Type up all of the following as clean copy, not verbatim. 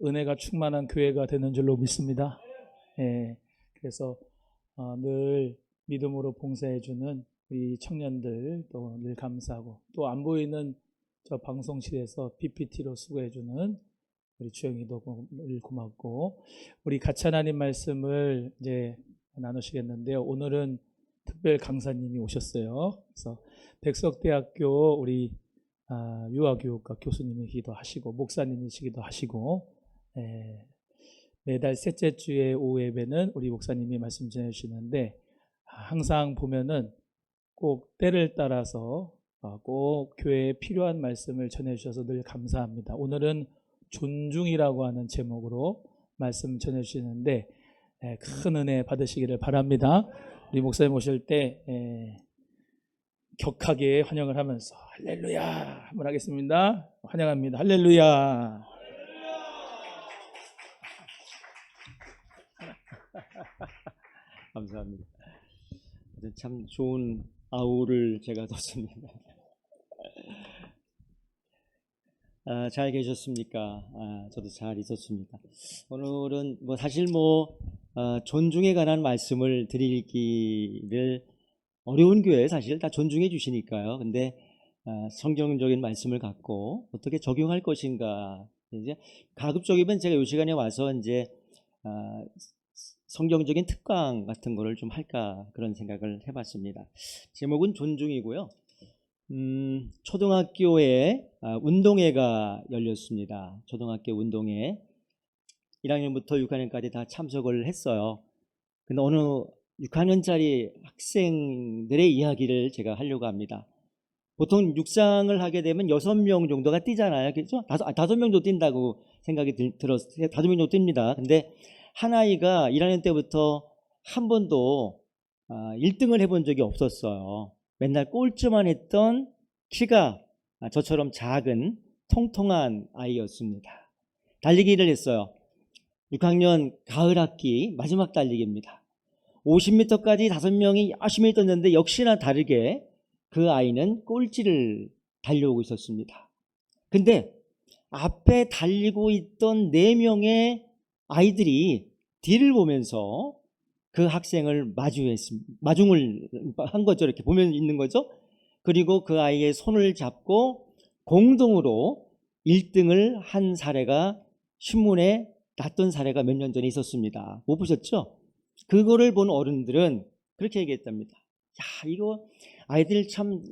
은혜가 충만한 교회가 되는 줄로 믿습니다. 예, 그래서 늘 믿음으로 봉사해주는 우리 청년들 또 늘 감사하고, 또 안 보이는 저 방송실에서 PPT로 수고해주는 우리 주영이도 늘 고맙고, 우리 같이 하나님 말씀을 이제 나누시겠는데요. 오늘은 특별 강사님이 오셨어요. 그래서 백석대학교 우리 유아교육과 교수님이기도 하시고 목사님이시기도 하시고, 매달 셋째 주에 오후 예배는 우리 목사님이 말씀 전해주시는데, 항상 보면은 꼭 때를 따라서 꼭 교회에 필요한 말씀을 전해주셔서 늘 감사합니다. 오늘은 존중이라고 하는 제목으로 말씀 전해주시는데 큰 은혜 받으시기를 바랍니다. 우리 목사님 오실 때 격하게 환영을 하면서 할렐루야 한번 하겠습니다. 환영합니다. 할렐루야. 감사합니다. 참 좋은 아우를 제가 뒀습니다. 잘 계셨습니까? 저도 잘 있었습니다. 오늘은 사실 존중에 관한 말씀을 드리기를 어려운 교회 사실 다 존중해 주시니까요. 근데 성경적인 말씀을 갖고 어떻게 적용할 것인가, 이제 가급적이면 제가 이 시간에 와서 이제 성경적인 특강 같은 거를 좀 할까 그런 생각을 해봤습니다. 제목은 존중이고요. 초등학교에 운동회가 열렸습니다. 초등학교 운동회 1학년부터 6학년까지 다 참석을 했어요. 근데 어느 6학년짜리 학생들의 이야기를 제가 하려고 합니다. 보통 육상을 하게 되면 6명 정도가 뛰잖아요. 그렇죠? 5명도 뛴다고 생각이 들었어요. 5명도 뜁니다. 근데 한 아이가 1학년 때부터 한 번도 1등을 해본 적이 없었어요. 맨날 꼴찌만 했던 키가 저처럼 작은 통통한 아이였습니다. 달리기를 했어요. 6학년 가을 학기 마지막 달리기입니다. 50m까지 5명이 열심히 떴는데 역시나 다르게 그 아이는 꼴찌를 달려오고 있었습니다. 근데 앞에 달리고 있던 4명의 아이들이 뒤를 보면서 그 학생을 마중을 한 거죠. 이렇게 보면 있는 거죠. 그리고 그 아이의 손을 잡고 공동으로 1등을 한 사례가 신문에 났던 사례가 몇 년 전에 있었습니다. 못 보셨죠? 그거를 본 어른들은 그렇게 얘기했답니다. 야, 이거 아이들 참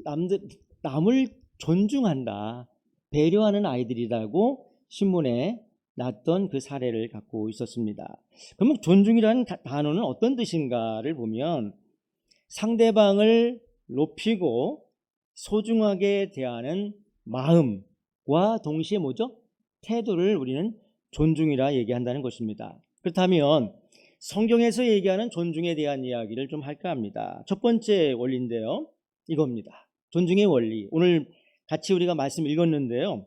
남을 존중한다, 배려하는 아이들이라고 신문에 났던 그 사례를 갖고 있었습니다. 그러면 존중이라는 단어는 어떤 뜻인가를 보면 상대방을 높이고 소중하게 대하는 마음과 동시에 태도를 우리는 존중이라 얘기한다는 것입니다. 그렇다면 성경에서 얘기하는 존중에 대한 이야기를 좀 할까 합니다. 첫 번째 원리인데요, 이겁니다. 존중의 원리. 오늘 같이 우리가 말씀 읽었는데요,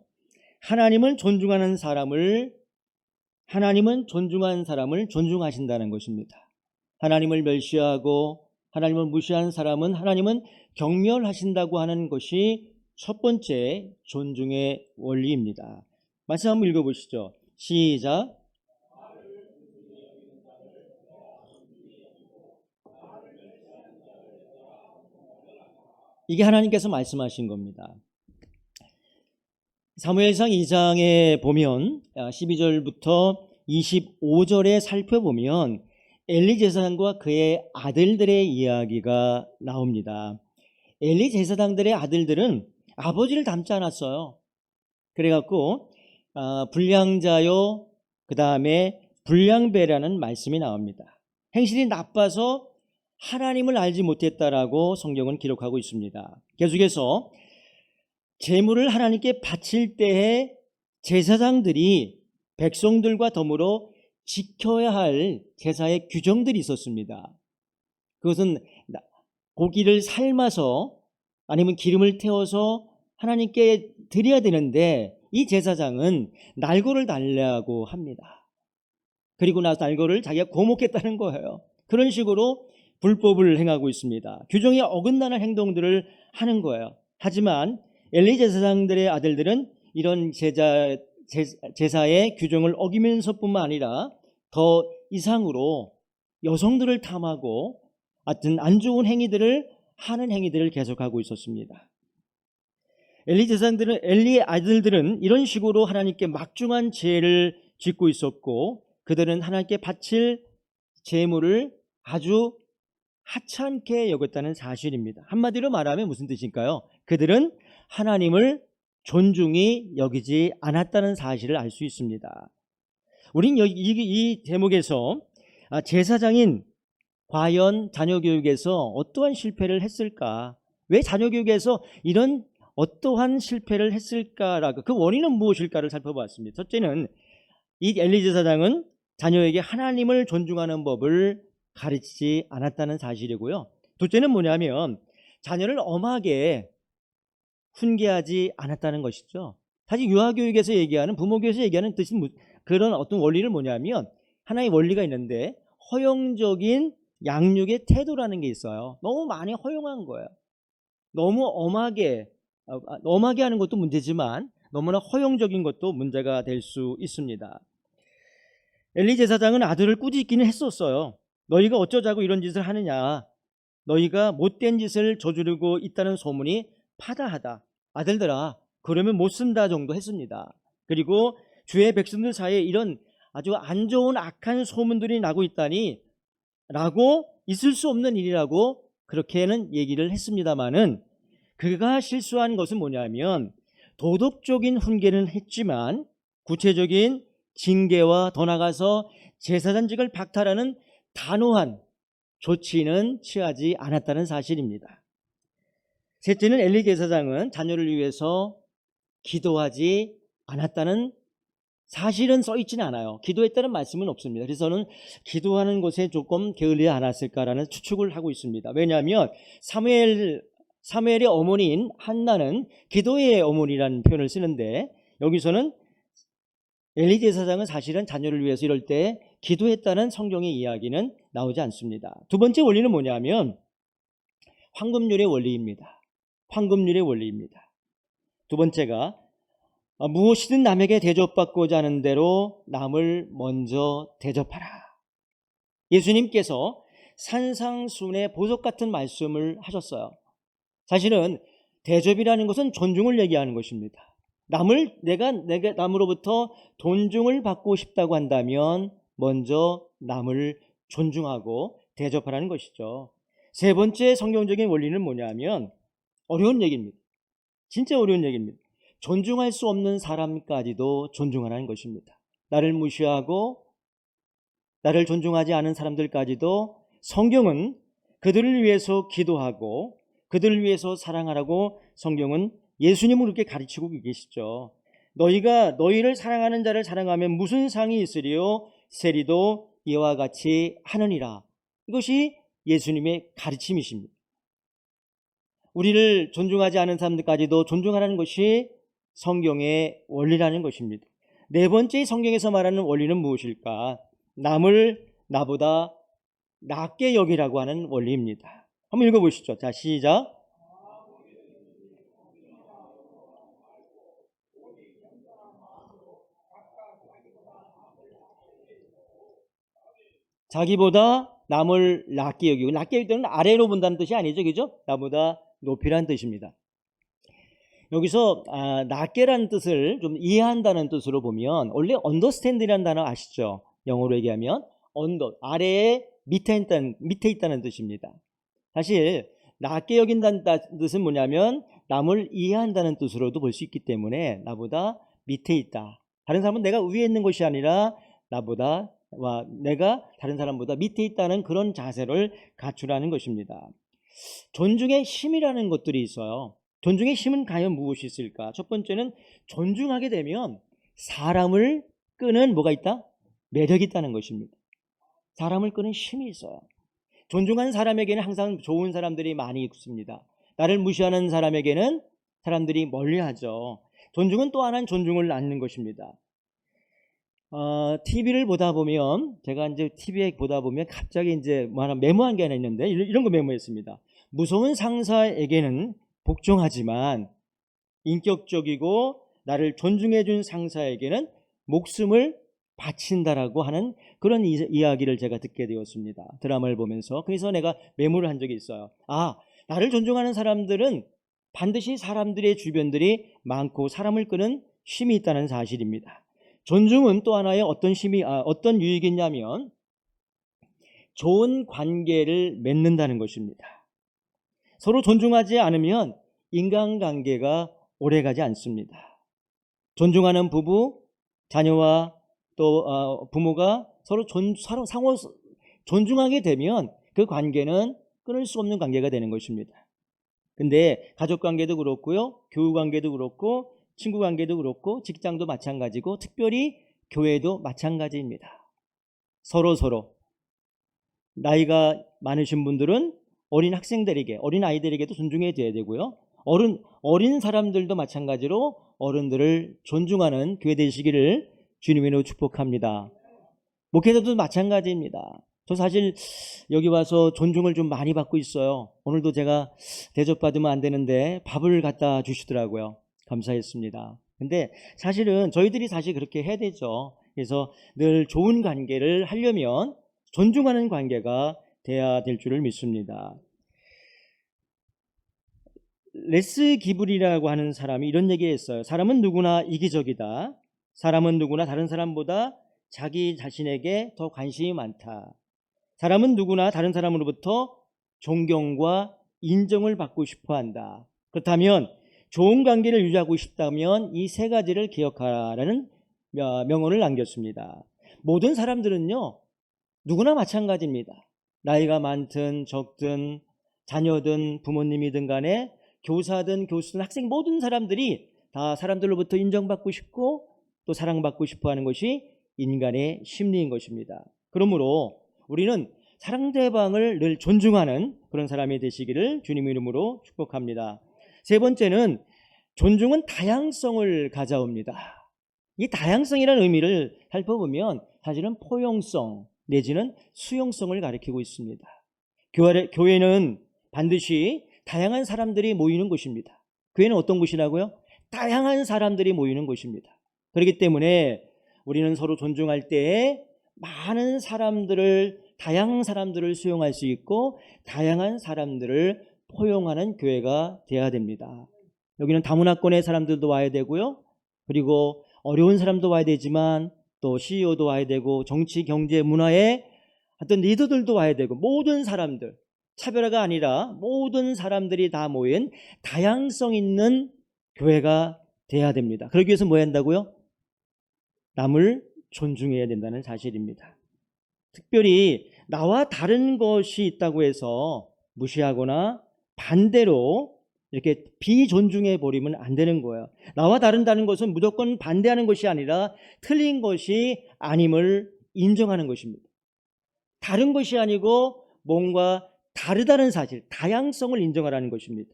하나님은 존중한 사람을 존중하신다는 것입니다. 하나님을 멸시하고 하나님을 무시하는 사람은 하나님은 경멸하신다고 하는 것이 첫 번째 존중의 원리입니다. 말씀 한번 읽어보시죠. 시작. 이게 하나님께서 말씀하신 겁니다. 사무엘상 2장에 보면 12절부터 25절에 살펴보면 엘리 제사장과 그의 아들들의 이야기가 나옵니다. 엘리 제사장들의 아들들은 아버지를 닮지 않았어요. 그래갖고 불량자요, 그 다음에 불량배라는 말씀이 나옵니다. 행실이 나빠서 하나님을 알지 못했다라고 성경은 기록하고 있습니다. 계속해서 제물을 하나님께 바칠 때에 제사장들이 백성들과 더불어 지켜야 할 제사의 규정들이 있었습니다. 그것은 고기를 삶아서 아니면 기름을 태워서 하나님께 드려야 되는데 이 제사장은 날고를 달라고 합니다. 그리고 나서 날고를 자기가 고목했다는 거예요. 그런 식으로 불법을 행하고 있습니다. 규정에 어긋나는 행동들을 하는 거예요. 하지만 엘리 제사장들의 아들들은 이런 제사의 규정을 어기면서뿐만 아니라 더 이상으로 여성들을 탐하고 하여튼 안 좋은 행위들을 하는 행위들을 계속하고 있었습니다. 엘리의 아들들은 이런 식으로 하나님께 막중한 죄를 짓고 있었고 그들은 하나님께 바칠 제물을 아주 하찮게 여겼다는 사실입니다. 한마디로 말하면 무슨 뜻일까요? 그들은 하나님을 존중히 여기지 않았다는 사실을 알 수 있습니다. 우린 이 대목에서 제사장인 과연 자녀교육에서 어떠한 실패를 했을까? 왜 자녀교육에서 이런 어떠한 실패를 했을까라고 그 원인은 무엇일까를 살펴봤습니다. 첫째는 이 엘리 제사장은 자녀에게 하나님을 존중하는 법을 가르치지 않았다는 사실이고요. 둘째는 뭐냐면 자녀를 엄하게 훈계하지 않았다는 것이죠. 사실 유아교육에서 얘기하는 부모교육에서 얘기하는 뜻은 그런 어떤 원리를 뭐냐면 하나의 원리가 있는데 허용적인 양육의 태도라는 게 있어요. 너무 많이 허용한 거예요. 너무 엄하게 하는 것도 문제지만 너무나 허용적인 것도 문제가 될 수 있습니다. 엘리 제사장은 아들을 꾸짖기는 했었어요. 너희가 어쩌자고 이런 짓을 하느냐. 너희가 못된 짓을 저지르고 있다는 소문이 파다하다. 아들들아 그러면 못 쓴다 정도 했습니다. 그리고 주의 백성들 사이에 이런 아주 안 좋은 악한 소문들이 나고 있다니 라고 있을 수 없는 일이라고 그렇게는 얘기를 했습니다마는 그가 실수한 것은 뭐냐면 도덕적인 훈계는 했지만 구체적인 징계와 더 나아가서 제사장직을 박탈하는 단호한 조치는 취하지 않았다는 사실입니다. 셋째는 엘리 제사장은 자녀를 위해서 기도하지 않았다는 사실은 써 있지는 않아요. 기도했다는 말씀은 없습니다. 그래서 저는 기도하는 것에 조금 게을리지 않았을까라는 추측을 하고 있습니다. 왜냐하면 사무엘의 어머니인 한나는 기도의 어머니라는 표현을 쓰는데 여기서는 엘리 제사장은 사실은 자녀를 위해서 이럴 때 기도했다는 성경의 이야기는 나오지 않습니다. 두 번째 원리는 뭐냐면 황금률의 원리입니다. 황금률의 원리입니다. 두 번째가 무엇이든 남에게 대접받고자 하는 대로 남을 먼저 대접하라. 예수님께서 산상순의 보석 같은 말씀을 하셨어요. 사실은 대접이라는 것은 존중을 얘기하는 것입니다. 내가 남으로부터 존중을 받고 싶다고 한다면 먼저 남을 존중하고 대접하라는 것이죠. 세 번째 성경적인 원리는 뭐냐면 어려운 얘기입니다. 진짜 어려운 얘기입니다. 존중할 수 없는 사람까지도 존중하라는 것입니다. 나를 무시하고 나를 존중하지 않은 사람들까지도 성경은 그들을 위해서 기도하고 그들을 위해서 사랑하라고 성경은 예수님을 그렇게 가르치고 계시죠. 너희가 너희를 사랑하는 자를 사랑하면 무슨 상이 있으리요? 세리도 이와 같이 하느니라. 이것이 예수님의 가르침이십니다. 우리를 존중하지 않은 사람들까지도 존중하라는 것이 성경의 원리라는 것입니다. 네 번째 성경에서 말하는 원리는 무엇일까? 남을 나보다 낮게 여기라고 하는 원리입니다. 한번 읽어보시죠. 자, 시작. 자기보다 남을 낮게 여기고, 낮게 여길 때는 아래로 본다는 뜻이 아니죠, 그죠? 나보다 높이라는 뜻입니다. 여기서 낮게라는 뜻을 좀 이해한다는 뜻으로 보면 원래 understand라는 단어 아시죠? 영어로 얘기하면 아래에 밑에 있다는 뜻입니다. 사실 낮게 여긴다는 뜻은 뭐냐면 남을 이해한다는 뜻으로도 볼 수 있기 때문에 나보다 밑에 있다. 다른 사람은 내가 위에 있는 것이 아니라 내가 다른 사람보다 밑에 있다는 그런 자세를 갖추라는 것입니다. 존중의 힘이라는 것들이 있어요. 존중의 힘은 과연 무엇이 있을까? 첫 번째는 존중하게 되면 사람을 끄는 뭐가 있다? 매력이 있다는 것입니다. 사람을 끄는 힘이 있어요. 존중하는 사람에게는 항상 좋은 사람들이 많이 있습니다. 나를 무시하는 사람에게는 사람들이 멀리하죠. 존중은 또 하나는 존중을 낳는 것입니다. TV를 보다 보면 제가 이제 TV에 보다 보면 갑자기 이제 뭐 하나 메모한 게 하나 있는데 이런 거 메모했습니다. 무서운 상사에게는 복종하지만 인격적이고 나를 존중해 준 상사에게는 목숨을 바친다라고 하는 그런 이야기를 제가 듣게 되었습니다. 드라마를 보면서. 그래서 내가 메모를 한 적이 있어요. 아, 나를 존중하는 사람들은 반드시 사람들의 주변들이 많고 사람을 끄는 힘이 있다는 사실입니다. 존중은 또 하나의 어떤 유익이 있냐면 좋은 관계를 맺는다는 것입니다. 서로 존중하지 않으면 인간관계가 오래가지 않습니다. 존중하는 부부, 자녀와 또 부모가 서로 상호 존중하게 되면 그 관계는 끊을 수 없는 관계가 되는 것입니다. 근데 가족 관계도 그렇고요, 교우 관계도 그렇고, 친구 관계도 그렇고, 직장도 마찬가지고, 특별히 교회도 마찬가지입니다. 서로 나이가 많으신 분들은 어린 학생들에게, 어린 아이들에게도 존중해야 되고요. 어린 사람들도 마찬가지로 어른들을 존중하는 교회 되시기를 주님의 이름으로 축복합니다. 목회자도 마찬가지입니다. 저 사실 여기 와서 존중을 좀 많이 받고 있어요. 오늘도 제가 대접받으면 안 되는데 밥을 갖다 주시더라고요. 감사했습니다. 근데 사실은 저희들이 사실 그렇게 해야 되죠. 그래서 늘 좋은 관계를 하려면 존중하는 관계가 돼야 될 줄을 믿습니다. 레스 기블이라고 하는 사람이 이런 얘기했어요. 사람은 누구나 이기적이다. 사람은 누구나 다른 사람보다 자기 자신에게 더 관심이 많다. 사람은 누구나 다른 사람으로부터 존경과 인정을 받고 싶어 한다. 그렇다면 좋은 관계를 유지하고 싶다면 이 세 가지를 기억하라는 명언을 남겼습니다. 모든 사람들은요, 누구나 마찬가지입니다. 나이가 많든 적든 자녀든 부모님이든 간에 교사든 교수든 학생 모든 사람들이 다 사람들로부터 인정받고 싶고 또 사랑받고 싶어 하는 것이 인간의 심리인 것입니다. 그러므로 우리는 상대방을 늘 존중하는 그런 사람이 되시기를 주님의 이름으로 축복합니다. 세 번째는 존중은 다양성을 가져옵니다. 이 다양성이라는 의미를 살펴보면 사실은 포용성 내지는 수용성을 가리키고 있습니다. 교회는 반드시 다양한 사람들이 모이는 곳입니다. 교회는 어떤 곳이라고요? 다양한 사람들이 모이는 곳입니다. 그렇기 때문에 우리는 서로 존중할 때에 많은 사람들을, 다양한 사람들을 수용할 수 있고 다양한 사람들을 포용하는 교회가 되어야 됩니다. 여기는 다문화권의 사람들도 와야 되고요. 그리고 어려운 사람도 와야 되지만 또 CEO도 와야 되고 정치, 경제, 문화의 어떤 리더들도 와야 되고 모든 사람들, 차별화가 아니라 모든 사람들이 다 모인 다양성 있는 교회가 돼야 됩니다. 그러기 위해서 뭐 해야 한다고요? 남을 존중해야 된다는 사실입니다. 특별히 나와 다른 것이 있다고 해서 무시하거나 반대로 이렇게 비존중해 버리면 안 되는 거예요. 나와 다른다는 것은 무조건 반대하는 것이 아니라 틀린 것이 아님을 인정하는 것입니다. 다른 것이 아니고 뭔가 다르다는 사실, 다양성을 인정하라는 것입니다.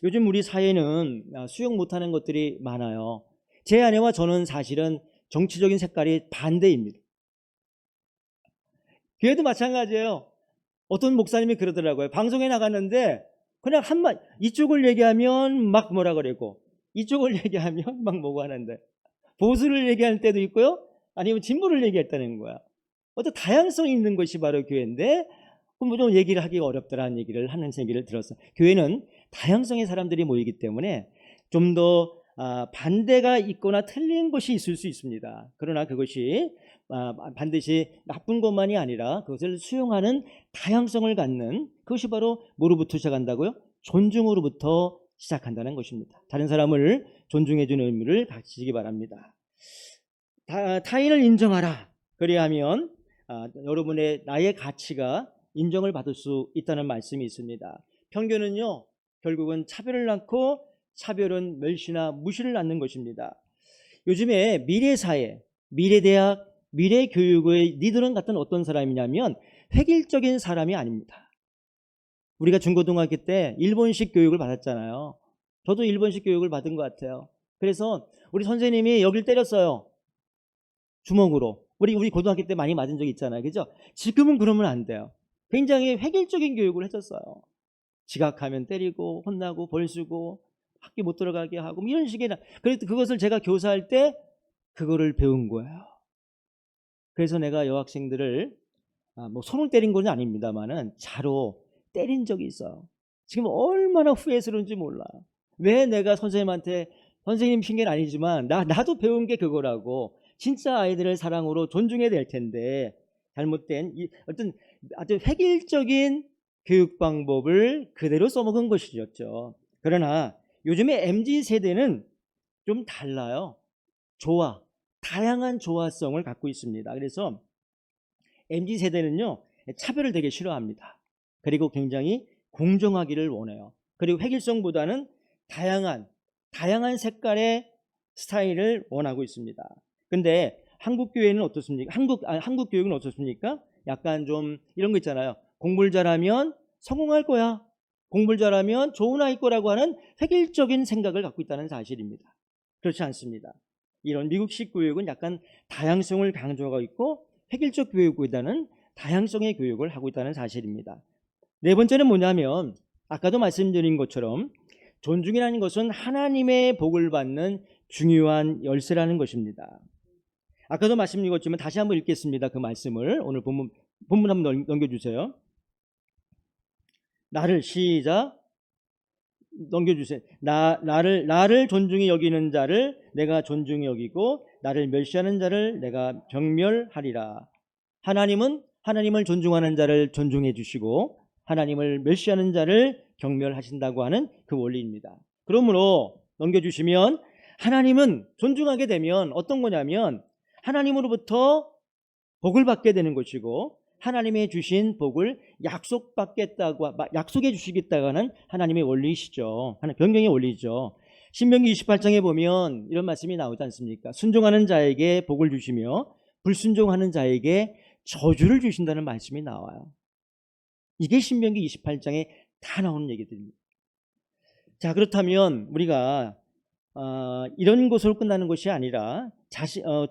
요즘 우리 사회는 수용 못하는 것들이 많아요. 제 아내와 저는 사실은 정치적인 색깔이 반대입니다. 교회도 마찬가지예요. 어떤 목사님이 그러더라고요. 방송에 나갔는데 그냥 이쪽을 얘기하면 막 뭐라 그러고 이쪽을 얘기하면 막 뭐고 하는데 보수를 얘기할 때도 있고요. 아니면 진보를 얘기했다는 거야. 어떤 다양성이 있는 것이 바로 교회인데 그럼 좀 얘기를 하기가 어렵다라는 얘기를 하는 얘기를 들었어요. 교회는 다양성의 사람들이 모이기 때문에 좀 더 반대가 있거나 틀린 것이 있을 수 있습니다. 그러나 그것이 반드시 나쁜 것만이 아니라 그것을 수용하는 다양성을 갖는 그것이 바로 뭐로부터 시작한다고요? 존중으로부터 시작한다는 것입니다. 다른 사람을 존중해 주는 의미를 가지시기 바랍니다. 타인을 인정하라. 그리하면 여러분의 나의 가치가 인정을 받을 수 있다는 말씀이 있습니다. 편견은요, 결국은 차별을 낳고 차별은 멸시나 무시를 낳는 것입니다. 요즘에 미래사회, 미래대학, 미래교육의 리더는 같은 어떤 사람이냐면 획일적인 사람이 아닙니다. 우리가 중고등학교 때 일본식 교육을 받았잖아요. 저도 일본식 교육을 받은 것 같아요. 그래서 우리 선생님이 여길 때렸어요. 주먹으로. 우리 고등학교 때 많이 맞은 적 있잖아요. 그죠? 지금은 그러면 안 돼요. 굉장히 획일적인 교육을 했었어요. 지각하면 때리고 혼나고 벌 주고 학교 못 들어가게 하고 뭐 이런 식의 그래도 그것을 제가 교사할 때 그거를 배운 거예요. 그래서 내가 여학생들을 뭐 손을 때린 건 아닙니다만은 자로 때린 적이 있어요. 지금 얼마나 후회스러운지 몰라요. 왜 내가 선생님한테 선생님 핑계는 아니지만 나도 배운 게 그거라고. 진짜 아이들을 사랑으로 존중해야 될 텐데 잘못된 어떤 아주 획일적인 교육 방법을 그대로 써먹은 것이었죠. 그러나 요즘에 MZ 세대는 좀 달라요. 다양한 조화성을 갖고 있습니다. 그래서 MZ 세대는요, 차별을 되게 싫어합니다. 그리고 굉장히 공정하기를 원해요. 그리고 획일성보다는 다양한 색깔의 스타일을 원하고 있습니다. 근데 한국 교회는 어떻습니까? 한국 교육은 어떻습니까? 약간 좀 이런 거 있잖아요. 공부를 잘하면 성공할 거야. 공부를 잘하면 좋은 아이 거라고 하는 획일적인 생각을 갖고 있다는 사실입니다. 그렇지 않습니다. 이런 미국식 교육은 약간 다양성을 강조하고 있고 획일적 교육보다는 다양성의 교육을 하고 있다는 사실입니다. 네 번째는 뭐냐면 아까도 말씀드린 것처럼 존중이라는 것은 하나님의 복을 받는 중요한 열쇠라는 것입니다. 아까도 말씀드렸지만 다시 한번 읽겠습니다. 그 말씀을 오늘 본문 한번 넘겨주세요. 시작 넘겨주세요. 나를 존중히 여기는 자를 내가 존중히 여기고 나를 멸시하는 자를 내가 경멸하리라. 하나님을 존중하는 자를 존중해 주시고 하나님을 멸시하는 자를 경멸하신다고 하는 그 원리입니다. 그러므로 넘겨주시면 하나님은 존중하게 되면 어떤 거냐면 하나님으로부터 복을 받게 되는 것이고 하나님의 주신 복을 약속해 주시겠다고 하는 하나님의 원리이시죠. 변경의 원리죠. 신명기 28장에 보면 이런 말씀이 나오지 않습니까? 순종하는 자에게 복을 주시며 불순종하는 자에게 저주를 주신다는 말씀이 나와요. 이게 신명기 28장에 다 나오는 얘기들입니다. 자, 그렇다면 우리가 이런 것으로 끝나는 것이 아니라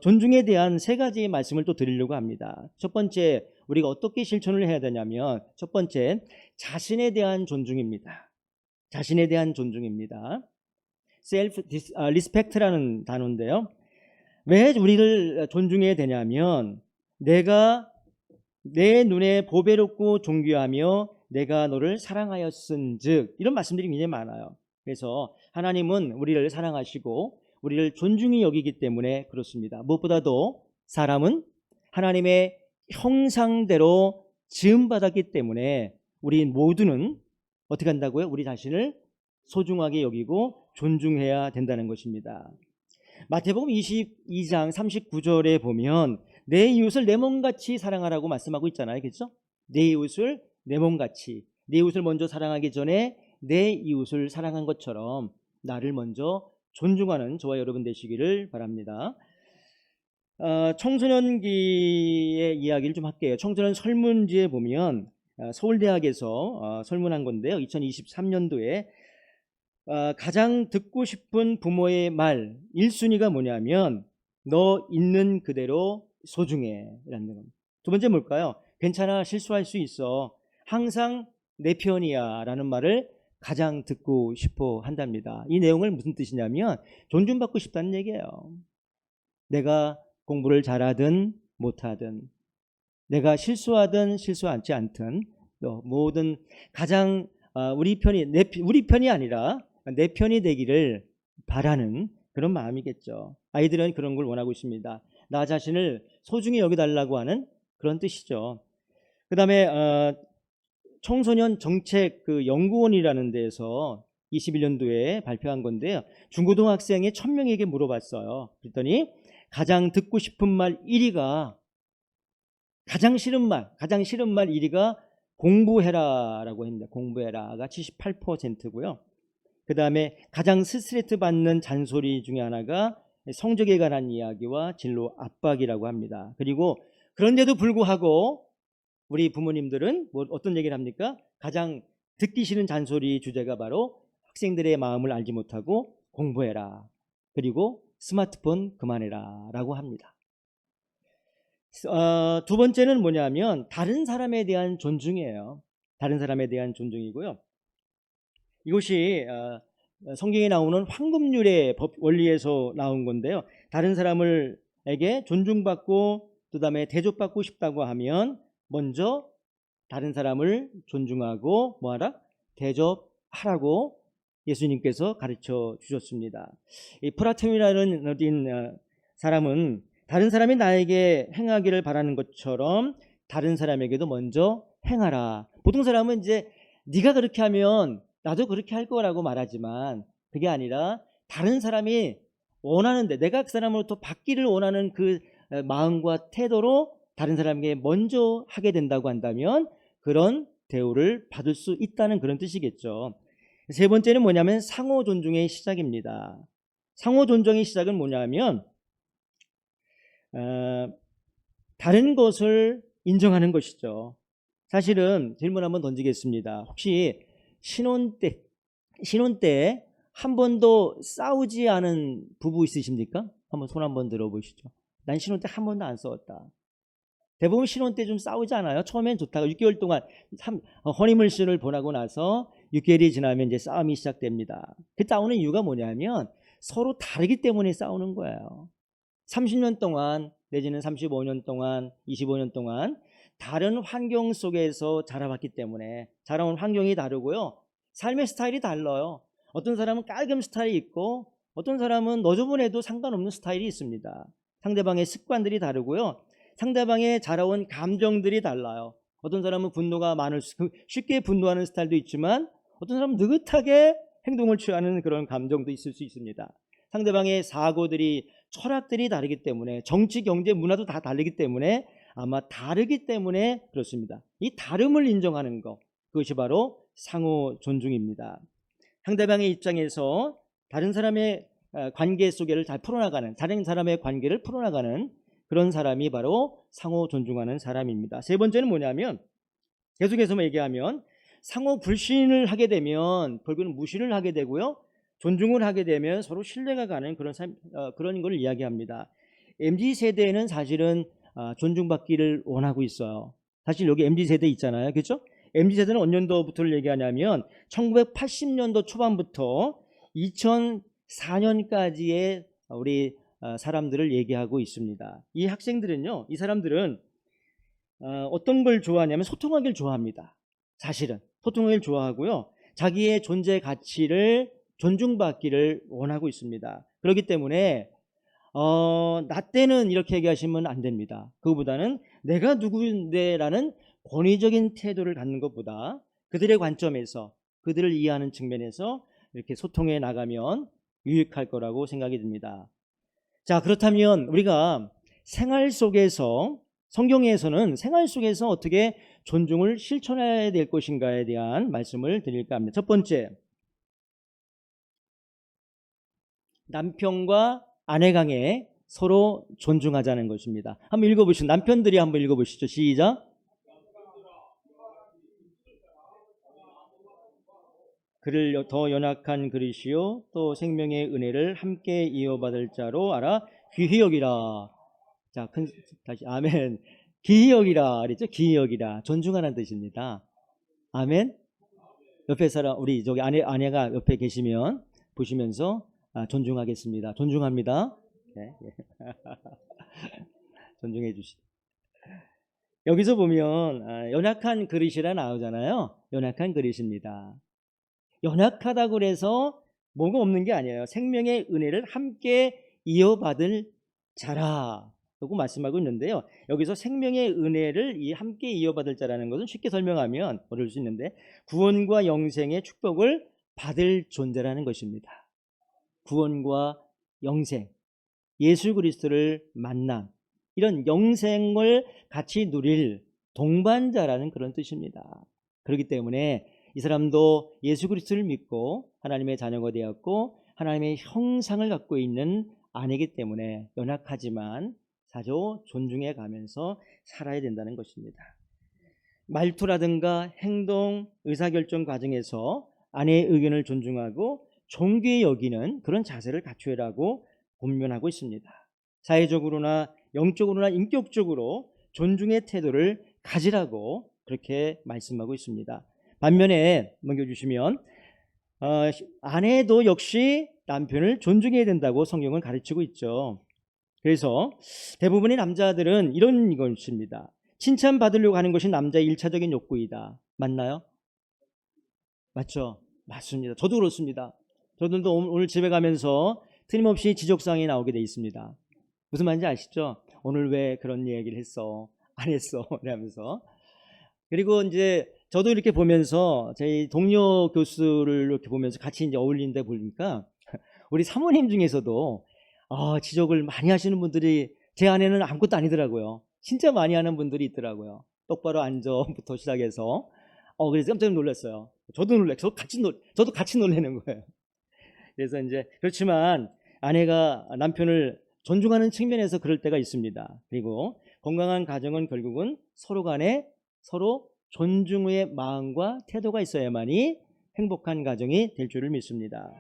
존중에 대한 세 가지의 말씀을 또 드리려고 합니다. 첫 번째, 우리가 어떻게 실천을 해야 되냐면 첫 번째, 자신에 대한 존중입니다. 자신에 대한 존중입니다. self respect라는 단어인데요. 왜 우리를 존중해야 되냐면 내가 내 눈에 보배롭고 존귀하며 내가 너를 사랑하였은즉 이런 말씀들이 굉장히 많아요. 그래서 하나님은 우리를 사랑하시고 우리를 존중히 여기기 때문에 그렇습니다. 무엇보다도 사람은 하나님의 형상대로 지음받았기 때문에 우리 모두는 어떻게 한다고요? 우리 자신을 소중하게 여기고 존중해야 된다는 것입니다. 마태복음 22장 39절에 보면 내 이웃을 내 몸같이 사랑하라고 말씀하고 있잖아요. 그렇죠? 내 이웃을 내 몸같이, 내 이웃을 먼저 사랑하기 전에 내 이웃을 사랑한 것처럼 나를 먼저 존중하는 저와 여러분 되시기를 바랍니다. 청소년기의 이야기를 좀 할게요. 청소년 설문지에 보면 서울대학에서 설문한 건데요. 2023년도에 가장 듣고 싶은 부모의 말 1순위가 뭐냐면 너 있는 그대로 소중해 라는 겁니다. 두 번째 뭘까요? 괜찮아, 실수할 수 있어, 항상 내 편이야 라는 말을 가장 듣고 싶어 한답니다. 이 내용을 무슨 뜻이냐면 존중받고 싶다는 얘기예요. 내가 공부를 잘하든 못하든 내가 실수하든 실수하지 않든 또 모든 가장 우리 편이 아니라 내 편이 되기를 바라는 그런 마음이겠죠. 아이들은 그런 걸 원하고 있습니다. 나 자신을 소중히 여겨달라고 하는 그런 뜻이죠. 그 다음에 청소년 정책 연구원이라는 데에서 21년도에 발표한 건데요. 중고등학생의 1000명에게 물어봤어요. 그랬더니 가장 듣고 싶은 말 1위가 가장 싫은 말 1위가 공부해라라고 했는데 공부해라가 78%고요. 그 다음에 가장 스트레스 받는 잔소리 중에 하나가 성적에 관한 이야기와 진로 압박이라고 합니다. 그리고 그런데도 불구하고 우리 부모님들은 어떤 얘기를 합니까? 가장 듣기 싫은 잔소리 주제가 바로 학생들의 마음을 알지 못하고 공부해라, 그리고 스마트폰 그만해라 라고 합니다. 두 번째는 뭐냐면 다른 사람에 대한 존중이에요. 다른 사람에 대한 존중이고요. 이것이 성경에 나오는 황금률의 법 원리에서 나온 건데요. 다른 사람에게 존중받고 그다음에 대접받고 싶다고 하면 먼저 다른 사람을 존중하고 뭐하라? 대접하라고 예수님께서 가르쳐 주셨습니다. 이 프라토이라는 사람은 다른 사람이 나에게 행하기를 바라는 것처럼 다른 사람에게도 먼저 행하라. 보통 사람은 이제 네가 그렇게 하면 나도 그렇게 할 거라고 말하지만 그게 아니라 다른 사람이 원하는데 내가 그 사람으로부터 받기를 원하는 그 마음과 태도로 다른 사람에게 먼저 하게 된다고 한다면 그런 대우를 받을 수 있다는 그런 뜻이겠죠. 세 번째는 뭐냐면 상호 존중의 시작입니다. 상호 존중의 시작은 뭐냐면 다른 것을 인정하는 것이죠. 사실은 질문 한번 던지겠습니다. 혹시 신혼 때 한 번도 싸우지 않은 부부 있으십니까? 한번 손 한번 들어보시죠. 난 신혼 때 한 번도 안 싸웠다. 대부분 신혼 때 좀 싸우지 않아요? 처음엔 좋다가 6개월 동안 허니문쇼를 보내고 나서 6개월이 지나면 이제 싸움이 시작됩니다. 그 싸우는 이유가 뭐냐면 서로 다르기 때문에 싸우는 거예요. 30년 동안 내지는 35년 동안 25년 동안 다른 환경 속에서 자라왔기 때문에 자라온 환경이 다르고요. 삶의 스타일이 달라요. 어떤 사람은 깔끔 스타일이 있고 어떤 사람은 너저분해도 상관없는 스타일이 있습니다. 상대방의 습관들이 다르고요. 상대방의 자라온 감정들이 달라요. 어떤 사람은 분노가 많을 쉽게 분노하는 스타일도 있지만 어떤 사람은 느긋하게 행동을 취하는 그런 감정도 있을 수 있습니다. 상대방의 사고들이 철학들이 다르기 때문에 정치, 경제, 문화도 다 다르기 때문에 아마 다르기 때문에 그렇습니다. 이 다름을 인정하는 것, 그것이 바로 상호 존중입니다. 상대방의 입장에서 다른 사람의 관계 속에를 잘 풀어나가는, 다른 사람의 관계를 풀어나가는 그런 사람이 바로 상호 존중하는 사람입니다. 세 번째는 뭐냐면 계속해서 얘기하면 상호 불신을 하게 되면 결국은 무신을 하게 되고요. 존중을 하게 되면 서로 신뢰가 가는 그런 걸 이야기합니다. MZ세대는 사실은 존중받기를 원하고 있어요. 사실 여기 MZ세대 있잖아요. 그렇죠? MZ세대는 언년도부터를 얘기하냐면 1980년도 초반부터 2004년까지의 우리 사람들을 얘기하고 있습니다. 이 학생들은요, 이 사람들은 어떤 걸 좋아하냐면 소통하기를 좋아합니다. 사실은 소통하기를 좋아하고요, 자기의 존재 가치를 존중받기를 원하고 있습니다. 그렇기 때문에 나 때는 이렇게 얘기하시면 안 됩니다. 그거보다는 내가 누구인데라는 권위적인 태도를 갖는 것보다 그들의 관점에서 그들을 이해하는 측면에서 이렇게 소통해 나가면 유익할 거라고 생각이 듭니다. 자, 그렇다면 우리가 생활 속에서 성경에서는 생활 속에서 어떻게 존중을 실천해야 될 것인가에 대한 말씀을 드릴까 합니다. 첫 번째, 남편과 아내 간에 서로 존중하자는 것입니다. 한번 읽어보시죠. 남편들이 한번 읽어보시죠. 시작. 그를 더 연약한 그릇이요 또 생명의 은혜를 함께 이어받을 자로 알아 귀히 여기라. 자, 다시 아멘. 귀히 여기라 그랬죠? 귀히 여기라. 존중하는 뜻입니다. 아멘. 옆에 사람 우리 저기 아내가 옆에 계시면 보시면서 존중하겠습니다. 존중합니다. 네. 존중해 주시. 여기서 보면 연약한 그릇이라 나오잖아요. 연약한 그릇입니다. 연약하다고 그래서 뭐가 없는 게 아니에요. 생명의 은혜를 함께 이어받을 자라 라고 말씀하고 있는데요. 여기서 생명의 은혜를 함께 이어받을 자라는 것은 쉽게 설명하면 어려울 수 있는데 구원과 영생의 축복을 받을 존재라는 것입니다. 구원과 영생, 예수 그리스도를 만남, 이런 영생을 같이 누릴 동반자라는 그런 뜻입니다. 그렇기 때문에 이 사람도 예수 그리스도를 믿고 하나님의 자녀가 되었고 하나님의 형상을 갖고 있는 아내이기 때문에 연약하지만 사조 존중해 가면서 살아야 된다는 것입니다. 말투라든가 행동, 의사결정 과정에서 아내의 의견을 존중하고 존귀히 여기는 그런 자세를 갖추라고 권면하고 있습니다. 사회적으로나 영적으로나 인격적으로 존중의 태도를 가지라고 그렇게 말씀하고 있습니다. 반면에 넘겨주시면 아내도 역시 남편을 존중해야 된다고 성경은 가르치고 있죠. 그래서 대부분의 남자들은 이런 것입니다. 칭찬받으려고 하는 것이 남자의 일차적인 욕구이다. 맞나요? 맞죠? 맞습니다. 저도 그렇습니다. 저도 오늘 집에 가면서 틀림없이 지적사항이 나오게 돼 있습니다. 무슨 말인지 아시죠? 오늘 왜 그런 얘기를 했어? 안 했어? 이러면서. 그리고 이제 저도 이렇게 보면서 제 동료 교수를 이렇게 보면서 같이 이제 어울리는데 보니까 우리 사모님 중에서도 지적을 많이 하시는 분들이 제 아내는 아무것도 아니더라고요. 진짜 많이 하는 분들이 있더라고요. 똑바로 앉아부터 시작해서 그래서 깜짝 놀랐어요. 저도 같이 놀라는 거예요. 그래서 이제 그렇지만 아내가 남편을 존중하는 측면에서 그럴 때가 있습니다. 그리고 건강한 가정은 결국은 서로 간에 서로 존중의 마음과 태도가 있어야만이 행복한 가정이 될 줄을 믿습니다.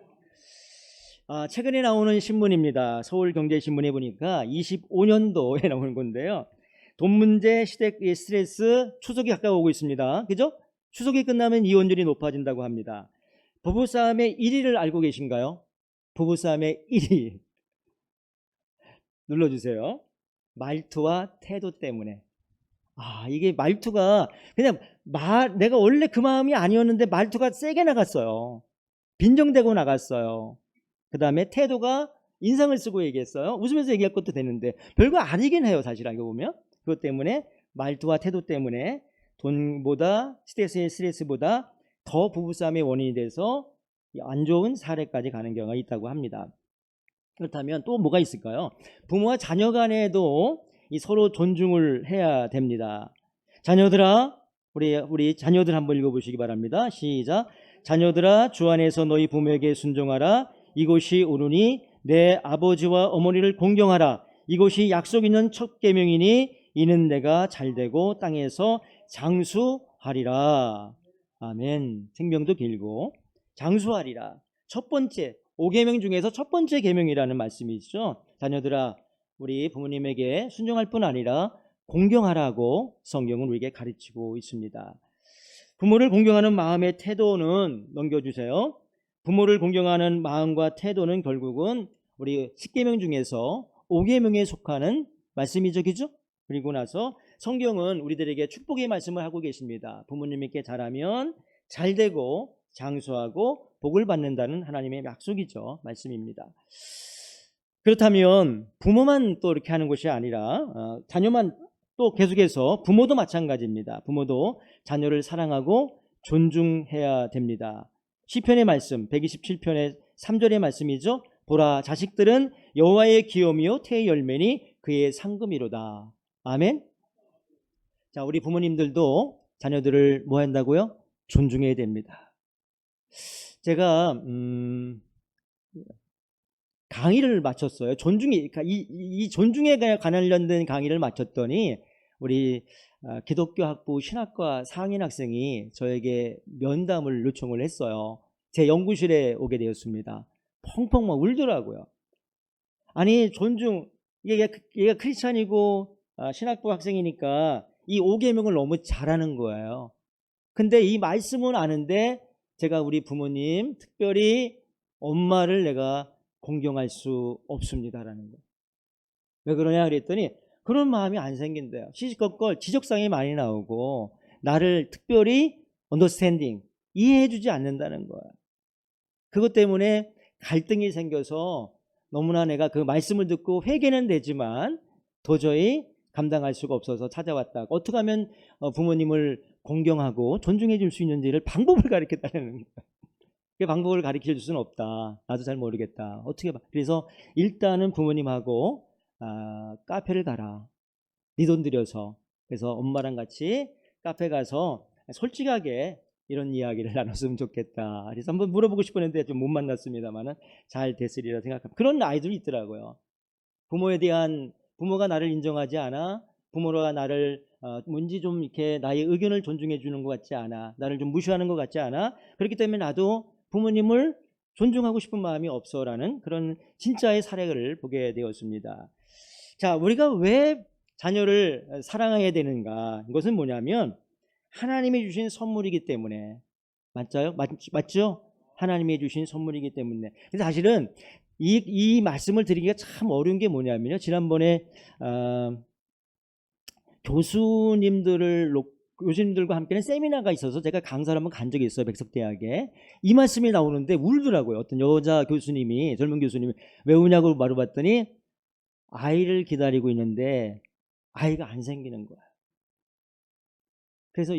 최근에 나오는 신문입니다. 서울경제신문에 보니까 25년도에 나오는 건데요. 돈 문제, 시댁의 스트레스, 추석이 가까워오고 있습니다. 그죠? 추석이 끝나면 이혼율이 높아진다고 합니다. 부부싸움의 1위를 알고 계신가요? 부부싸움의 1위. 눌러주세요. 말투와 태도 때문에. 이게 말투가 그냥 내가 원래 그 마음이 아니었는데 말투가 세게 나갔어요. 빈정대고 나갔어요. 그 다음에 태도가 인상을 쓰고 얘기했어요. 웃으면서 얘기할 것도 되는데 별거 아니긴 해요. 사실 알고 보면. 그것 때문에 말투와 태도 때문에 돈보다 스트레스보다 더 부부싸움의 원인이 돼서 안 좋은 사례까지 가는 경우가 있다고 합니다. 그렇다면 또 뭐가 있을까요? 부모와 자녀 간에도 이 서로 존중을 해야 됩니다. 자녀들아, 우리 자녀들 한번 읽어보시기 바랍니다. 시작. 자녀들아, 주 안에서 너희 부모에게 순종하라. 이것이 옳으니 내 아버지와 어머니를 공경하라. 이것이 약속 있는 첫 계명이니 이는 내가 잘되고 땅에서 장수하리라. 아멘. 생명도 길고 장수하리라. 첫 번째 5계명 중에서 첫 번째 계명이라는 말씀이죠. 자녀들아, 우리 부모님에게 순종할 뿐 아니라 공경하라고 성경은 우리에게 가르치고 있습니다. 부모를 공경하는 마음의 태도는 넘겨주세요. 부모를 공경하는 마음과 태도는 결국은 우리 10계명 중에서 5계명에 속하는 말씀이죠. 그죠? 그리고 나서 성경은 우리들에게 축복의 말씀을 하고 계십니다. 부모님께 잘하면 잘되고 장수하고 복을 받는다는 하나님의 약속이죠. 말씀입니다. 그렇다면 부모만 또 이렇게 하는 것이 아니라 자녀만 또 계속해서 부모도 마찬가지입니다. 부모도 자녀를 사랑하고 존중해야 됩니다. 시편의 말씀 127편의 3절의 말씀이죠. 보라, 자식들은 여호와의 기업이요 태의 열매니 그의 상급이로다. 아멘. 자, 우리 부모님들도 자녀들을 뭐 한다고요? 존중해야 됩니다. 제가 강의를 마쳤어요. 이 존중에 관련된 강의를 마쳤더니 우리 기독교 학부 신학과 상인 학생이 저에게 면담을 요청을 했어요. 제 연구실에 오게 되었습니다. 펑펑 막 울더라고요. 아니, 얘가 크리스찬이고 신학부 학생이니까 이 5계명을 너무 잘하는 거예요. 근데 이 말씀은 아는데 제가 우리 부모님, 특별히 엄마를 내가 공경할 수 없습니다라는 거예요. 왜 그러냐 그랬더니 그런 마음이 안 생긴대요. 시시콜콜 지적사항이 많이 나오고 나를 특별히 언더스탠딩, 이해해주지 않는다는 거예요. 그것 때문에 갈등이 생겨서 너무나 내가 그 말씀을 듣고 회개는 되지만 도저히 감당할 수가 없어서 찾아왔다. 어떻게 하면 부모님을 공경하고 존중해 줄 수 있는지를 방법을 가르쳐달라는 거예요. 그 방법을 가르쳐 줄 수는 없다. 나도 잘 모르겠다. 어떻게 봐. 그래서 일단은 부모님하고 카페를 가라. 네 돈 들여서. 그래서 엄마랑 같이 카페 가서 솔직하게 이런 이야기를 나눴으면 좋겠다. 그래서 한번 물어보고 싶었는데 좀 못 만났습니다만은 잘 됐으리라 생각합니다. 그런 아이들이 있더라고요. 부모가 나를 인정하지 않아. 부모가 나를 뭔지 좀 이렇게 나의 의견을 존중해 주는 것 같지 않아. 나를 좀 무시하는 것 같지 않아. 그렇기 때문에 나도 부모님을 존중하고 싶은 마음이 없어라는 그런 진짜의 사례를 보게 되었습니다. 자, 우리가 왜 자녀를 사랑해야 되는가? 이것은 뭐냐면 하나님이 주신 선물이기 때문에. 맞죠? 하나님이 주신 선물이기 때문에. 그래서 사실은 이 말씀을 드리기가 참 어려운 게 뭐냐면요. 지난번에 교수님들과 함께는 세미나가 있어서 제가 강사를 한번 간 적이 있어요. 백석대학에. 이 말씀이 나오는데 울더라고요. 어떤 여자 교수님이, 젊은 교수님이 왜 우냐고 물어봤더니 아이를 기다리고 있는데 아이가 안 생기는 거야. 그래서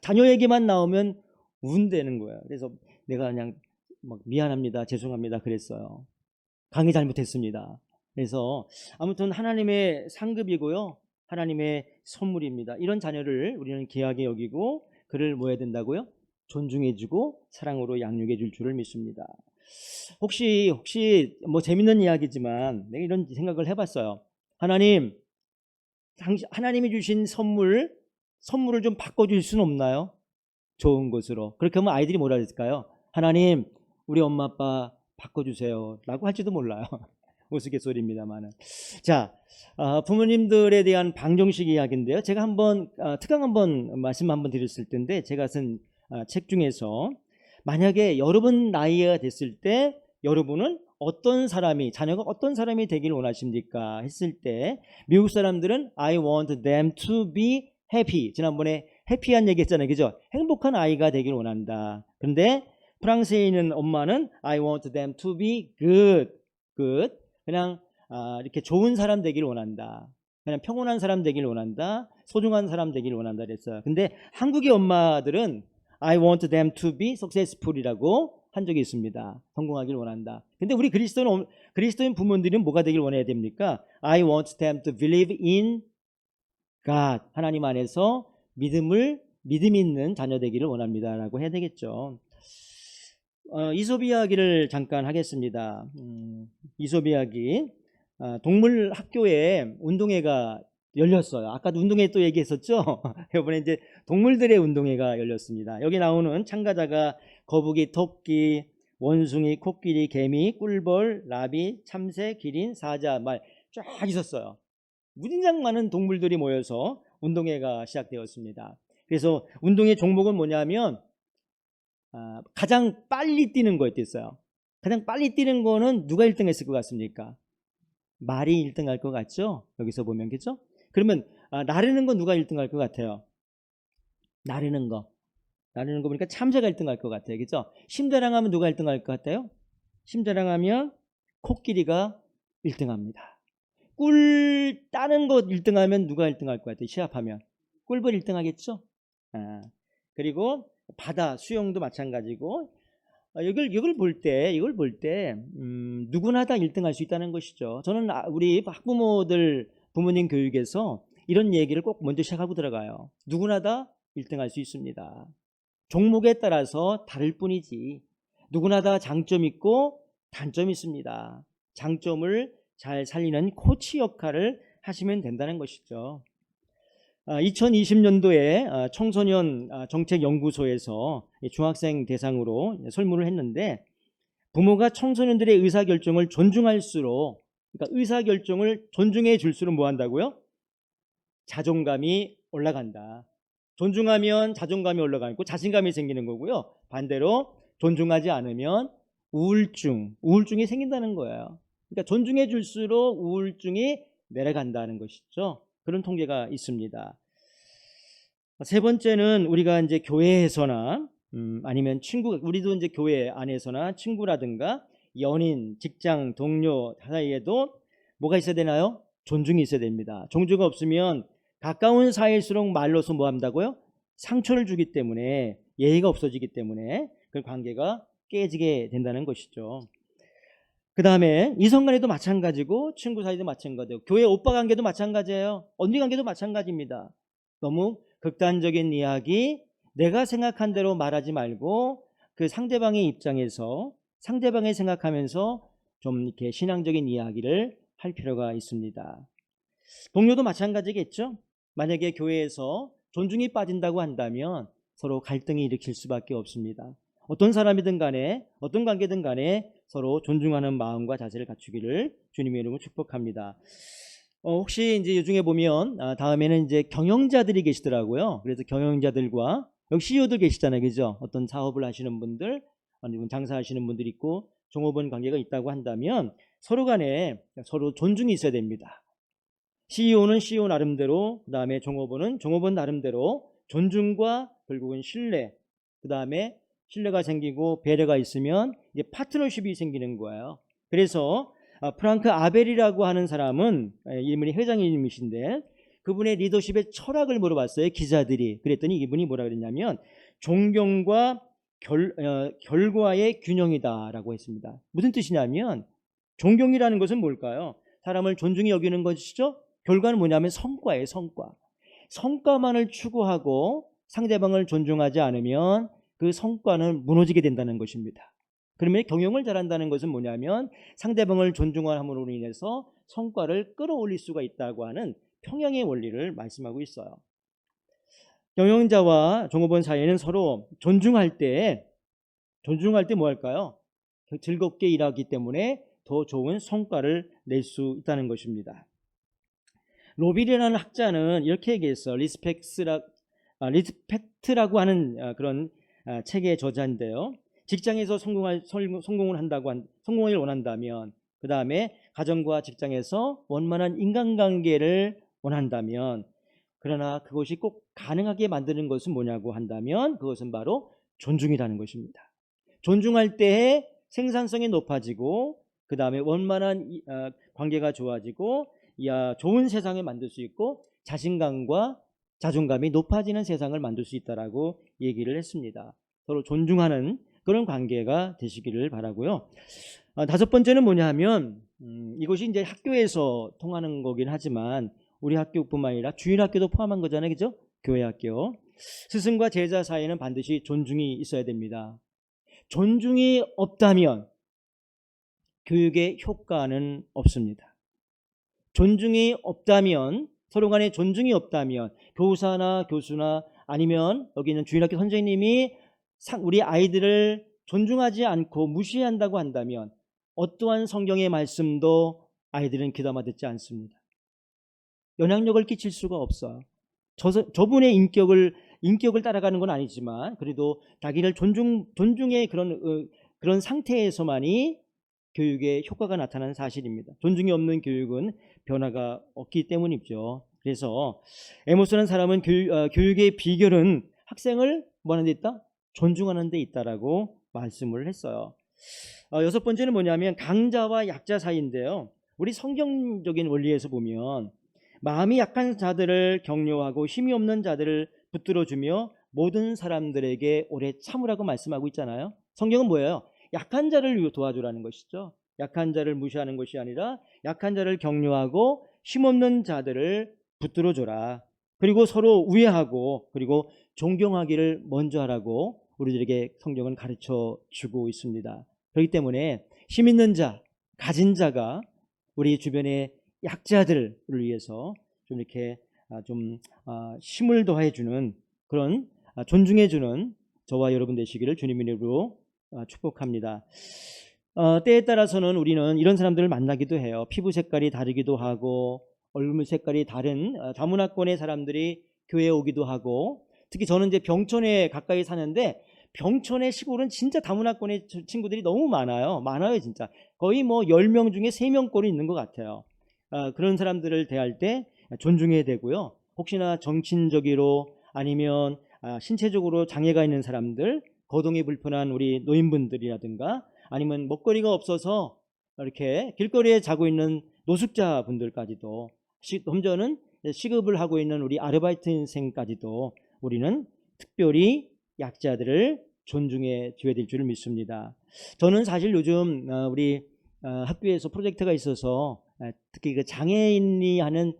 자녀 얘기만 나오면 운대는 거야. 그래서 내가 그냥 막 미안합니다, 죄송합니다 그랬어요. 강의 잘못했습니다. 그래서 아무튼 하나님의 상급이고요, 하나님의 선물입니다. 이런 자녀를 우리는 귀하게 여기고 그를 뭐 해야 된다고요? 존중해주고 사랑으로 양육해 줄 줄을 믿습니다. 혹시 뭐 재밌는 이야기지만 내가 이런 생각을 해봤어요. 하나님이 주신 선물을 좀 바꿔줄 수는 없나요? 좋은 것으로. 그렇게 하면 아이들이 뭐라 그랬을까요? 하나님, 우리 엄마 아빠 바꿔주세요 라고 할지도 몰라요. 우스갯소리입니다만은. 자, 부모님들에 대한 방정식 이야기인데요. 제가 특강 말씀 한번 드렸을 텐데, 제가 쓴 책 중에서 만약에 여러분 나이가 됐을 때 여러분은 자녀가 어떤 사람이 되길 원하십니까? 했을 때 미국 사람들은 I want them to be happy. 지난번에 해피한 얘기 했잖아요. 그죠? 행복한 아이가 되길 원한다. 그런데 프랑스에 있는 엄마는 I want them to be good. 그냥 이렇게 좋은 사람 되길 원한다. 그냥 평온한 사람 되길 원한다. 소중한 사람 되길 원한다 그랬어요. 근데 한국의 엄마들은 I want them to be successful이라고 한 적이 있습니다. 성공하길 원한다. 근데 우리 그리스도인 부모들은 뭐가 되길 원해야 됩니까? I want them to believe in God. 하나님 안에서 믿음 있는 자녀 되기를 원합니다라고 해야 되겠죠. 이솝 이야기를 잠깐 하겠습니다. 이솝 이야기. 동물 학교에 운동회가 열렸어요. 아까도 운동회 또 얘기했었죠. 이번에 이제 동물들의 운동회가 열렸습니다. 여기 나오는 참가자가 거북이, 토끼, 원숭이, 코끼리, 개미, 꿀벌, 나비, 참새, 기린, 사자, 말 쫙 있었어요. 무진장 많은 동물들이 모여서 운동회가 시작되었습니다. 그래서 운동회 종목은 뭐냐면 가장 빨리 뛰는 거였어요. 가장 빨리 뛰는 거는 누가 1등 했을 것 같습니까? 말이 1등 할 것 같죠? 여기서 보면, 그죠? 그러면 나르는 건 누가 1등 할 것 같아요? 나르는 거 보니까 참새가 1등 할 것 같아요. 그죠? 심자랑하면 누가 1등 할 것 같아요? 심자랑하면 코끼리가 1등 합니다. 꿀 따는 거 1등 하면 누가 1등 할 것 같아요? 시합하면 꿀벌 1등 하겠죠? 그리고 바다 수영도 마찬가지고, 이걸 볼 때 누구나 다 1등 할 수 있다는 것이죠. 저는 우리 부모님 교육에서 이런 얘기를 꼭 먼저 시작하고 들어가요. 누구나 다 1등 할 수 있습니다. 종목에 따라서 다를 뿐이지 누구나 다 장점 있고 단점이 있습니다. 장점을 잘 살리는 코치 역할을 하시면 된다는 것이죠. 2020년도에 청소년 정책연구소에서 중학생 대상으로 설문을 했는데, 부모가 청소년들의 의사결정을 존중할수록, 그러니까 의사결정을 존중해 줄수록 뭐 한다고요? 자존감이 올라간다. 존중하면 자존감이 올라가고 자신감이 생기는 거고요. 반대로 존중하지 않으면 우울증이 생긴다는 거예요. 그러니까 존중해 줄수록 우울증이 내려간다는 것이죠. 그런 통계가 있습니다. 세 번째는 우리가 이제 교회에서나 아니면 우리도 이제 교회 안에서나 친구라든가 연인, 직장, 동료 사이에도 뭐가 있어야 되나요? 존중이 있어야 됩니다. 존중가 없으면 가까운 사이일수록 말로서 뭐 한다고요? 상처를 주기 때문에, 예의가 없어지기 때문에 그 관계가 깨지게 된다는 것이죠. 그 다음에 이성 간에도 마찬가지고 친구 사이도 마찬가지고 교회 오빠 관계도 마찬가지예요. 언니 관계도 마찬가지입니다. 너무 극단적인 이야기, 내가 생각한 대로 말하지 말고 그 상대방의 입장에서 상대방이 생각하면서 좀 이렇게 신앙적인 이야기를 할 필요가 있습니다. 동료도 마찬가지겠죠. 만약에 교회에서 존중이 빠진다고 한다면 서로 갈등이 일으킬 수밖에 없습니다. 어떤 사람이든 간에 어떤 관계든 간에 서로 존중하는 마음과 자세를 갖추기를 주님의 이름으로 축복합니다. 혹시 이제 이 중에 보면 다음에는 이제 경영자들이 계시더라고요. 그래서 경영자들과 여기 CEO들 계시잖아요, 그죠? 어떤 사업을 하시는 분들, 아니면 장사하시는 분들이 있고 종업원 관계가 있다고 한다면 서로 간에 서로 존중이 있어야 됩니다. CEO는 CEO 나름대로, 그 다음에 종업원은 종업원 나름대로 존중과 결국은 신뢰, 그 다음에 신뢰가 생기고 배려가 있으면 이제 파트너십이 생기는 거예요. 그래서 프랑크 아벨이라고 하는 사람은, 이분이 회장님이신데 그분의 리더십의 철학을 물어봤어요, 기자들이. 그랬더니 이분이 뭐라 그랬냐면 존경과 결과의 균형이다라고 했습니다. 무슨 뜻이냐면 존경이라는 것은 뭘까요? 사람을 존중히 여기는 것이죠. 결과는 뭐냐면 성과예요. 성과만을 추구하고 상대방을 존중하지 않으면 그 성과는 무너지게 된다는 것입니다. 그러면 경영을 잘한다는 것은 뭐냐면 상대방을 존중함으로 인해서 성과를 끌어올릴 수가 있다고 하는 평행의 원리를 말씀하고 있어요. 경영자와 종업원 사이에는 서로 존중할 때 뭐 할까요? 즐겁게 일하기 때문에 더 좋은 성과를 낼 수 있다는 것입니다. 로빌이라는 학자는 이렇게 얘기했어요. 리스펙트라고 하는 그런 책의 저자인데요. 직장에서 성공을 원한다면, 그 다음에 가정과 직장에서 원만한 인간관계를 원한다면, 그러나 그것이 꼭 가능하게 만드는 것은 뭐냐고 한다면 그것은 바로 존중이라는 것입니다. 존중할 때에 생산성이 높아지고 그 다음에 원만한 관계가 좋아지고 좋은 세상을 만들 수 있고 자신감과 자존감이 높아지는 세상을 만들 수 있다라고 얘기를 했습니다. 서로 존중하는 그런 관계가 되시기를 바라고요. 다섯 번째는 뭐냐 하면 이것이 이제 학교에서 통하는 거긴 하지만 우리 학교뿐만 아니라 주일 학교도 포함한 거잖아요, 그죠? 교회 학교. 스승과 제자 사이에는 반드시 존중이 있어야 됩니다. 존중이 없다면 교육의 효과는 없습니다. 존중이 없다면, 서로 간에 존중이 없다면 교사나 교수나 아니면 여기 있는 주일학교 선생님이 우리 아이들을 존중하지 않고 무시한다고 한다면 어떠한 성경의 말씀도 아이들은 귀담아 듣지 않습니다. 영향력을 끼칠 수가 없어요. 저분의 인격을 따라가는 건 아니지만 그래도 자기를 존중의 그런 상태에서만이 교육의 효과가 나타나는 사실입니다. 존중이 없는 교육은 변화가 없기 때문이죠. 그래서 에모스라는 사람은 교육의 비결은 학생을 뭐하는 데 있다? 존중하는 데 있다라고 말씀을 했어요. 여섯 번째는 뭐냐면 강자와 약자 사이인데요. 우리 성경적인 원리에서 보면 마음이 약한 자들을 격려하고 힘이 없는 자들을 붙들어주며 모든 사람들에게 오래 참으라고 말씀하고 있잖아요. 성경은 뭐예요? 약한 자를 도와주라는 것이죠. 약한 자를 무시하는 것이 아니라 약한 자를 격려하고 힘없는 자들을 붙들어줘라. 그리고 서로 우애하고 그리고 존경하기를 먼저 하라고 우리들에게 성경은 가르쳐 주고 있습니다. 그렇기 때문에 힘 있는 자, 가진 자가 우리 주변의 약자들을 위해서 좀 이렇게 힘을 더해주는 그런 존중해주는 저와 여러분 되시기를 주님의 이름으로 축복합니다. 때에 따라서는 우리는 이런 사람들을 만나기도 해요. 피부 색깔이 다르기도 하고 얼굴 색깔이 다른 다문화권의 사람들이 교회에 오기도 하고, 특히 저는 이제 병천에 가까이 사는데 병천의 시골은 진짜 다문화권의 친구들이 너무 많아요. 진짜. 거의 뭐 10명 중에 3명꼴이 있는 것 같아요. 그런 사람들을 대할 때 존중해야 되고요. 혹시나 정신적으로 아니면 신체적으로 장애가 있는 사람들, 거동이 불편한 우리 노인분들이라든가 아니면 먹거리가 없어서 이렇게 길거리에 자고 있는 노숙자 분들까지도, 심지어는 시급을 하고 있는 우리 아르바이트생까지도 우리는 특별히 약자들을 존중해 줘야 될 줄 믿습니다. 저는 사실 요즘 우리 학교에서 프로젝트가 있어서 특히 그 장애인이 하는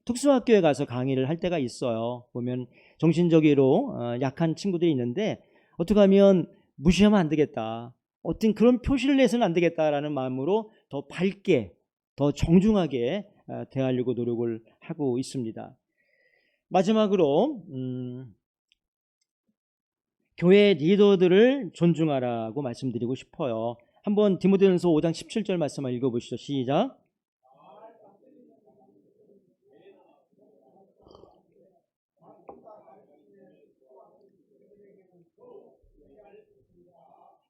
특수학교에 가서 강의를 할 때가 있어요. 보면 정신적으로 약한 친구들이 있는데 어떻게 하면 무시하면 안 되겠다, 어떤 그런 표시를 내서는 안 되겠다라는 마음으로 더 밝게 더 정중하게 대하려고 노력을 하고 있습니다. 마지막으로 교회 리더들을 존중하라고 말씀드리고 싶어요. 한번 디모데전서 5장 17절 말씀을 읽어보시죠. 시작.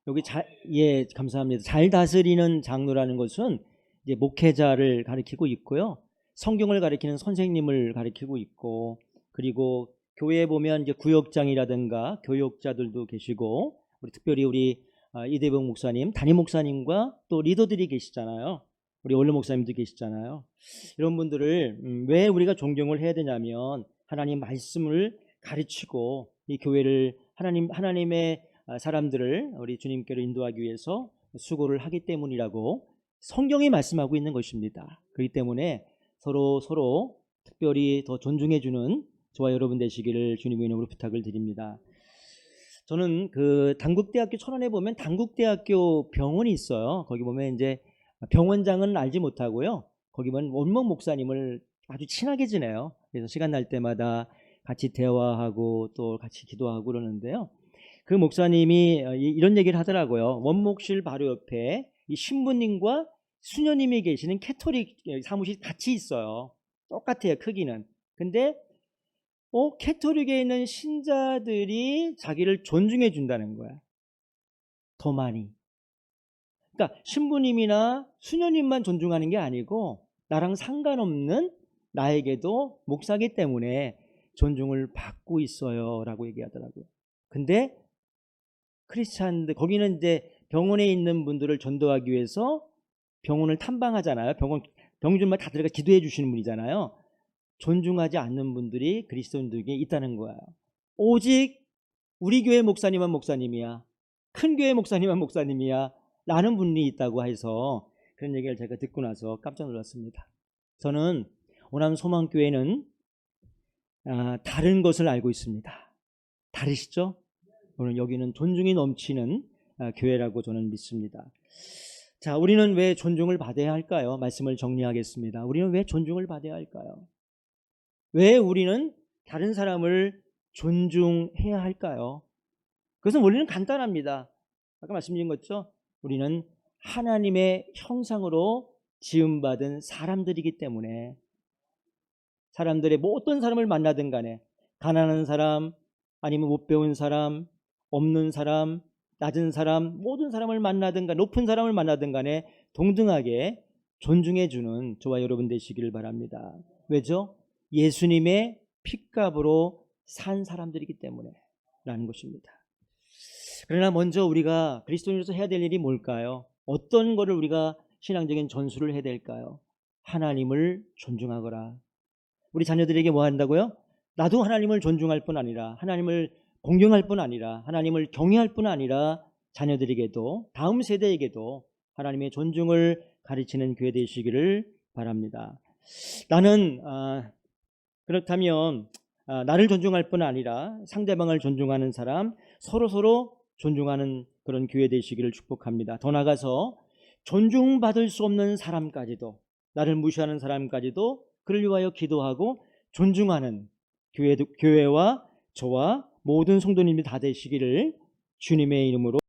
여기 예, 감사합니다. 잘 다스리는 장로라는 것은 이제 목회자를 가리키고 있고요. 성경을 가리키는 선생님을 가리키고 있고, 그리고 교회에 보면 이제 구역장이라든가 교역자들도 계시고, 우리 특별히 우리 이대봉 목사님, 담임 목사님과 또 리더들이 계시잖아요. 우리 원로 목사님도 계시잖아요. 이런 분들을 왜 우리가 존경을 해야 되냐면 하나님 말씀을 가르치고 이 교회를 하나님의 사람들을 우리 주님께로 인도하기 위해서 수고를 하기 때문이라고 성경이 말씀하고 있는 것입니다. 그렇기 때문에 서로 특별히 더 존중해주는 저와 여러분 되시기를 주님의 이름으로 부탁을 드립니다. 저는 그 단국대학교 천안에 보면 단국대학교 병원이 있어요. 거기 보면 이제 병원장은 알지 못하고요. 거기 보면 원목 목사님을 아주 친하게 지내요. 그래서 시간 날 때마다 같이 대화하고 또 같이 기도하고 그러는데요. 그 목사님이 이런 얘기를 하더라고요. 원목실 바로 옆에 이 신부님과 수녀님이 계시는 캐토릭 사무실이 같이 있어요. 똑같아요, 크기는. 근데 캐토릭에 있는 신자들이 자기를 존중해 준다는 거야. 더 많이. 그러니까 신부님이나 수녀님만 존중하는 게 아니고 나랑 상관없는 나에게도 목사기 때문에 존중을 받고 있어요 라고 얘기하더라고요. 근데 크리스찬들, 거기는 이제 병원에 있는 분들을 전도하기 위해서 병원을 탐방하잖아요. 병주만 다 들어가 기도해 주시는 분이잖아요. 존중하지 않는 분들이 그리스도인들에게 있다는 거예요. 오직 우리 교회 목사님만 목사님이야, 큰 교회 목사님만 목사님이야 라는 분이 있다고 해서 그런 얘기를 제가 듣고 나서 깜짝 놀랐습니다. 저는 오남 소망교회는 다른 것을 알고 있습니다. 다르시죠? 오늘 여기는 존중이 넘치는 교회라고 저는 믿습니다. 자, 우리는 왜 존중을 받아야 할까요? 말씀을 정리하겠습니다. 우리는 왜 존중을 받아야 할까요? 왜 우리는 다른 사람을 존중해야 할까요? 그것은 원리는 간단합니다. 아까 말씀드린 것죠. 우리는 하나님의 형상으로 지음받은 사람들이기 때문에 사람들의 뭐 어떤 사람을 만나든 간에 가난한 사람, 아니면 못 배운 사람, 없는 사람, 낮은 사람, 모든 사람을 만나든 간에 높은 사람을 만나든 간에 동등하게 존중해주는 저와 여러분 되시기를 바랍니다. 왜죠? 예수님의 핏값으로 산 사람들이기 때문에 라는 것입니다. 그러나 먼저 우리가 그리스도인으로서 해야 될 일이 뭘까요? 어떤 것을 우리가 신앙적인 전수를 해야 될까요? 하나님을 존중하거라. 우리 자녀들에게 뭐 한다고요? 나도 하나님을 존중할 뿐 아니라 하나님을 공경할 뿐 아니라 하나님을 경외할 뿐 아니라 자녀들에게도 다음 세대에게도 하나님의 존중을 가르치는 교회 되시기를 바랍니다. 나는 그렇다면 나를 존중할 뿐 아니라 상대방을 존중하는 사람, 서로 존중하는 그런 교회 되시기를 축복합니다. 더 나아가서 존중받을 수 없는 사람까지도, 나를 무시하는 사람까지도 그를 위하여 기도하고 존중하는 교회와 저와 모든 성도님이 다 되시기를 주님의 이름으로